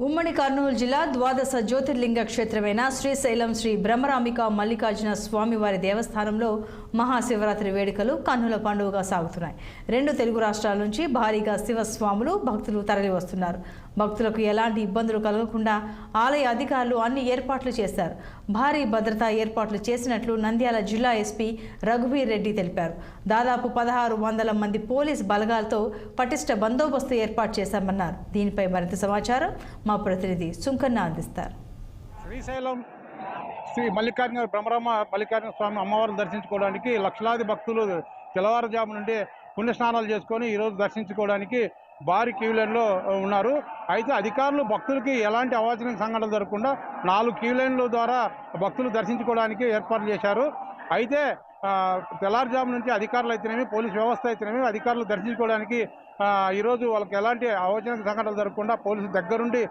ఉమ్మడి కర్నూలు జిల్లా ద్వాదశ జ్యోతిర్లింగ క్షేత్రమైన శ్రీశైలం శ్రీ బ్రహ్మరాంబిక మల్లికార్జున స్వామివారి దేవస్థానంలో మహాశివరాత్రి వేడుకలు కన్నుల పండుగగా సాగుతున్నాయి. రెండు తెలుగు రాష్ట్రాల నుంచి భారీగా శివస్వాములు భక్తులు తరలి వస్తున్నారు. భక్తులకు ఎలాంటి ఇబ్బందులు కలగకుండా ఆలయ అధికారులు అన్ని ఏర్పాట్లు చేశారు. భారీ భద్రతా ఏర్పాట్లు చేసినట్లు నంద్యాల జిల్లా ఎస్పీ రఘువీర్ రెడ్డి తెలిపారు. దాదాపు 1600 మంది పోలీస్ బలగాలతో పటిష్ట బందోబస్తు ఏర్పాటు చేశామన్నారు. దీనిపై మరింత సమాచారం మా ప్రతినిధి సుంకన్న అందిస్తారు. శ్రీశైలం శ్రీ మల్లికార్జున బ్రహ్మరామ మల్లికార్జున స్వామి అమ్మవారిని దర్శించుకోవడానికి లక్షలాది భక్తులు తెల్లవారుజాము నుండి పుణ్యస్నానాలు చేసుకొని ఈరోజు దర్శించుకోవడానికి భారీ క్యూ లైన్లో ఉన్నారు. అయితే అధికారులు భక్తులకి ఎలాంటి అవాంఛనీయ సంఘటనలు జరగకుండా 4 క్యూ లైన్ల ద్వారా భక్తులు దర్శించుకోవడానికి ఏర్పాట్లు చేశారు. అయితే తెల్లారుజాము నుంచి అధికారులు అయితేనేమి పోలీస్ వ్యవస్థ అయితేనేమి అధికారులు దర్శించుకోవడానికి ఈరోజు వాళ్ళకి ఎలాంటి అవాంఛనీయ సంఘటనలు జరగకుండా పోలీసులు దగ్గరుండి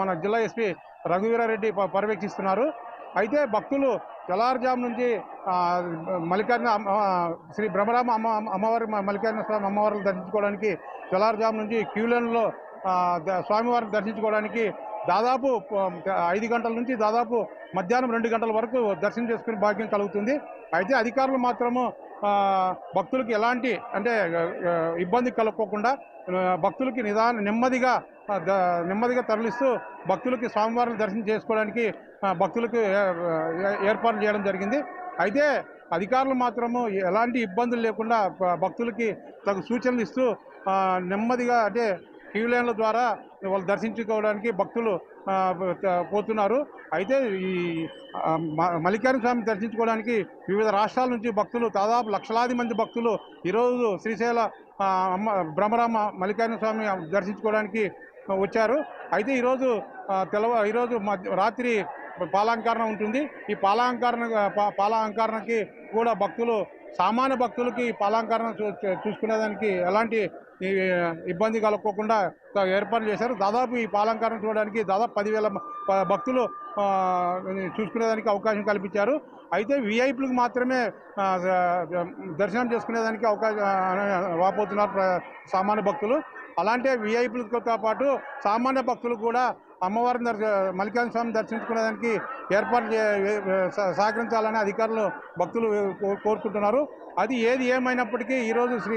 మన జిల్లా ఎస్పీ రఘువీరారెడ్డి పర్యవేక్షిస్తున్నారు. అయితే భక్తులు తెల్లారుజాము నుంచి మల్లికార్జున శ్రీ బ్రహ్మరామ అమ్మవారి మల్లికార్జున స్వామి అమ్మవారిని దర్శించుకోవడానికి తెల్లారుజాము నుంచి క్యూ లైన్లో స్వామివారిని దర్శించుకోవడానికి దాదాపు 5 గంటల నుంచి దాదాపు మధ్యాహ్నం 2 గంటల వరకు దర్శనం చేసుకునే భాగ్యం కలుగుతుంది. అయితే అధికారులు మాత్రము భక్తులకి ఎలాంటి ఇబ్బంది కలుక్కోకుండా భక్తులకి నెమ్మదిగా తరలిస్తూ భక్తులకి స్వామివారిని దర్శనం చేసుకోవడానికి భక్తులకు ఏర్పాటు చేయడం జరిగింది. అయితే అధికారులు మాత్రము ఎలాంటి ఇబ్బందులు లేకుండా భక్తులకి తగు సూచనలు ఇస్తూ నెమ్మదిగా క్యూ లైన్ల ద్వారా వాళ్ళు దర్శించుకోవడానికి భక్తులు పోతున్నారు. అయితే ఈ మల్లికార్జున స్వామిని దర్శించుకోవడానికి వివిధ రాష్ట్రాల నుంచి భక్తులు దాదాపు లక్షలాది మంది భక్తులు ఈరోజు శ్రీశైల బ్రహ్మరామ మల్లికార్జున స్వామి దర్శించుకోవడానికి వచ్చారు. అయితే ఈరోజు రాత్రి పాలాంకరణ ఉంటుంది. ఈ పాలాంకరణకి కూడా సామాన్య భక్తులకి పాలాంకరణ చూసుకునేదానికి ఎలాంటి ఇబ్బంది కలుక్కోకుండా ఏర్పాటు చేశారు. దాదాపు ఈ పాలంకరణ చూడడానికి దాదాపు 10,000 భక్తులు చూసుకునేదానికి అవకాశం కల్పించారు. అయితే విఐపీలకు మాత్రమే దర్శనం చేసుకునేదానికి అవకాశం వాపోతున్నారు సామాన్య భక్తులు. అలాంటి విఐపీలతో పాటు సామాన్య భక్తులు కూడా అమ్మవారిని మల్లికార్జున స్వామిని దర్శించుకునేదానికి ఏర్పాటు సహకరించాలని అధికారులు భక్తులు కోరుకుంటున్నారు. అది ఏమైనప్పటికీ ఈరోజు శ్రీ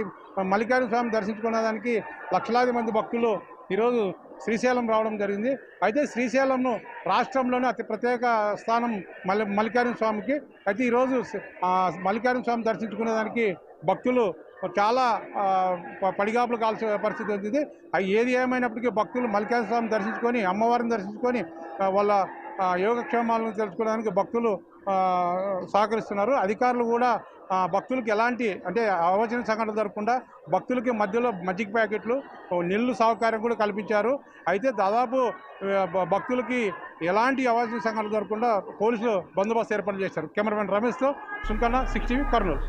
మల్లికార్జున స్వామిని దర్శించుకునేదానికి లక్షలాది మంది భక్తులు ఈరోజు శ్రీశైలం రావడం జరిగింది. అయితే శ్రీశైలంను రాష్ట్రంలోనే అతి ప్రత్యేక స్థానం మల్లికార్జున స్వామికి. అయితే ఈరోజు మల్లికార్జున స్వామి దర్శించుకునేదానికి భక్తులు చాలా పడిగాపులు కాల్సిన పరిస్థితి వచ్చింది. ఏది ఏమైనప్పటికీ భక్తులు మల్లికార్జున స్వామిని దర్శించుకొని అమ్మవారిని దర్శించుకొని వాళ్ళ యోగక్షేమాలను తెలుసుకోవడానికి భక్తులు సహకరిస్తున్నారు. అధికారులు కూడా భక్తులకు ఎలాంటి అవాంఛనీయ సంఘటన జరగకుండా భక్తులకి మధ్యలో మజ్జిగ ప్యాకెట్లు నీళ్లు సౌకర్యం కూడా కల్పించారు. అయితే దాదాపు భక్తులకి ఎలాంటి అవాంఛనీయ సంఘటన జరగకుండా పోలీసులు బందోబస్తు ఏర్పాటు చేశారు. కెమెరామెన్ రమేష్తో సుంకన్న 6 టీవీ కర్నూలు.